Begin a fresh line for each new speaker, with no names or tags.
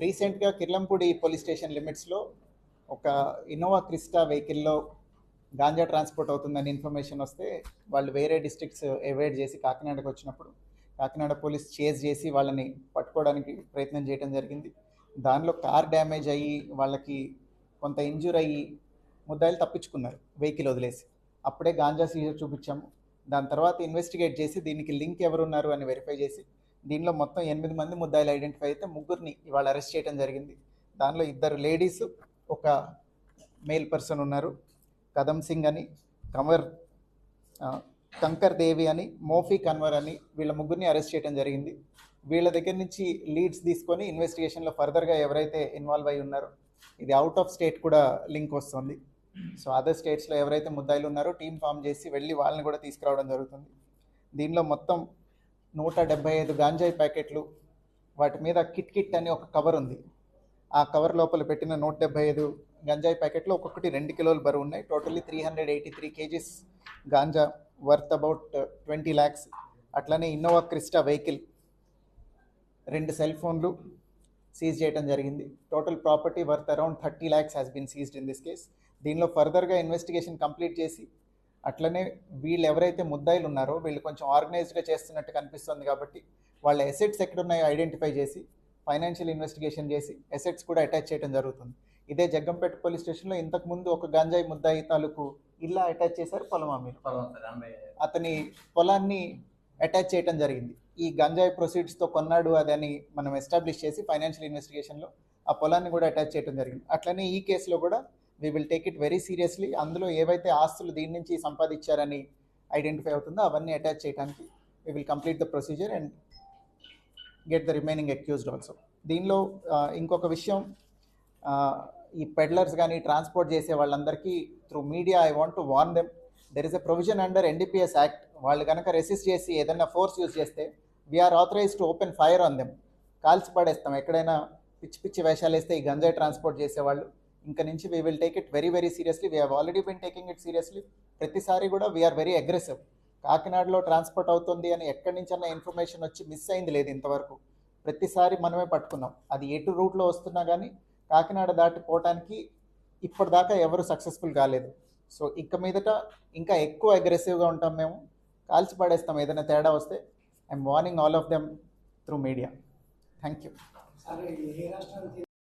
రీసెంట్గా Kirlampudi police station లిమిట్స్లో ఒక ఇన్నోవా క్రిస్టా వెహికల్లో గాంజా ట్రాన్స్పోర్ట్ అవుతుందని ఇన్ఫర్మేషన్ వస్తే వాళ్ళు వేరే డిస్ట్రిక్ట్స్ ఎవాయిడ్ చేసి కాకినాడకు వచ్చినప్పుడు కాకినాడ పోలీస్ చేజ్ చేసి వాళ్ళని పట్టుకోవడానికి ప్రయత్నం చేయడం జరిగింది. దానిలో కార్ డ్యామేజ్ అయ్యి వాళ్ళకి కొంత ఇంజూర్ అయ్యి ముద్దాయిలు తప్పించుకున్నారు వెహికల్ వదిలేసి. అప్పుడే గాంజా సీజర్ చూపించాము. దాని తర్వాత ఇన్వెస్టిగేట్ చేసి దీనికి లింక్ ఎవరున్నారు అని వెరిఫై చేసి దీనిలో మొత్తం 8 మంది ముద్దాయిలు ఐడెంటిఫై అయితే ముగ్గురిని ఇవాళ అరెస్ట్ చేయడం జరిగింది. దానిలో 2 లేడీస్, ఒక మేల్ పర్సన్ ఉన్నారు. కదమ్ సింగ్ అని, కమర్ కంకర్ దేవి అని, మోఫీ కన్వర్ అని, వీళ్ళ ముగ్గురిని అరెస్ట్ చేయడం జరిగింది. వీళ్ళ దగ్గర నుంచి లీడ్స్ తీసుకొని ఇన్వెస్టిగేషన్లో ఫర్దర్గా ఎవరైతే ఇన్వాల్వ్ అయి ఉన్నారో, ఇది అవుట్ ఆఫ్ స్టేట్ కూడా లింక్ వస్తుంది. సో అదర్ స్టేట్స్లో ఎవరైతే ముద్దాయిలు ఉన్నారో టీం ఫామ్ చేసి వెళ్ళి వాళ్ళని కూడా తీసుకురావడం జరుగుతుంది. దీనిలో మొత్తం 175 గాంజాయి ప్యాకెట్లు, వాటి మీద కిట్ కిట్ అని ఒక కవర్ ఉంది. ఆ కవర్ లోపల పెట్టిన 175 గంజాయి ప్యాకెట్లు ఒక్కొక్కటి 2 కిలోలు బరువు ఉన్నాయి. Totally 383 kgs ganja worth about 20 lakhs. అట్లనే ఇన్నోవా క్రిస్టా వెహికల్, 2 సెల్ ఫోన్లు సీజ్ చేయడం జరిగింది. Total property worth around 30 lakhs has been seized in this case. దీనిలో ఫర్దర్గా ఇన్వెస్టిగేషన్ కంప్లీట్ చేసి అట్లనే వీళ్ళు ఎవరైతే ముద్దాయిలు ఉన్నారో వీళ్ళు కొంచెం ఆర్గనైజ్డ్గా చేస్తున్నట్టు కనిపిస్తుంది కాబట్టి వాళ్ళ ఎసెట్స్ ఎక్కడున్నాయో ఐడెంటిఫై చేసి ఫైనాన్షియల్ ఇన్వెస్టిగేషన్ చేసి ఎసెట్స్ కూడా అటాచ్ చేయడం జరుగుతుంది. ఇదే జగ్గంపేట పోలీస్ స్టేషన్లో ఇంతకుముందు ఒక గంజాయి ముద్దాయి తాలూకు ఇల్లా అటాచ్ చేశారు, పొలమా మీరు అతని పొలాన్ని అటాచ్ చేయడం జరిగింది. ఈ గంజాయి ప్రొసీడ్స్తో కొన్నాడు అదని మనం ఎస్టాబ్లిష్ చేసి ఫైనాన్షియల్ ఇన్వెస్టిగేషన్లో ఆ పొలాన్ని కూడా అటాచ్ చేయడం జరిగింది. అట్లనే ఈ కేసులో కూడా we will take it very seriously. అందులో ఏవైతే ఆస్తులు దీని నుంచి సంపాదించారని ఐడెంటిఫై అవుతుందో అవన్నీ అటాచ్ చేయడానికి we will complete the procedure and get the remaining accused also. దీనిలో ఇంకొక విషయం, ఈ పెడ్లర్స్ కానీ ట్రాన్స్పోర్ట్ చేసే వాళ్ళందరికీ through media I want to warn them, there is a provision under NDPS act. వాళ్ళు కనుక రెసిస్ట్ చేసి ఏదైనా ఫోర్స్ యూజ్ చేస్తే we are authorise to open fire on them. కాల్చి పడేస్తాం ఎక్కడైనా పిచ్చి పిచ్చి వేషాలు వేస్తే ఈ గంజాయి ట్రాన్స్పోర్ట్ చేసేవాళ్ళు. ఇంకా నుంచి we will take it very very seriously. We have already been taking it seriously. ప్రతిసారి కూడా వీఆర్ వెరీ అగ్రెసివ్. కాకినాడలో ట్రాన్స్పోర్ట్ అవుతుంది అని ఎక్కడి నుంచన్నా ఇన్ఫర్మేషన్ వచ్చి మిస్ అయింది లేదు ఇంతవరకు. ప్రతిసారి మనమే పట్టుకున్నాం. అది ఎటు రూట్లో వస్తున్నా కానీ కాకినాడ దాటిపోవటానికి ఇప్పటిదాకా ఎవరు సక్సెస్ఫుల్ కాలేదు. సో ఇక మీదట ఇంకా ఎక్కువ అగ్రెసివ్గా ఉంటాం మేము, కాల్చి పడేస్తాం ఏదైనా తేడా వస్తే. I'm warning all of them through media. Thank you.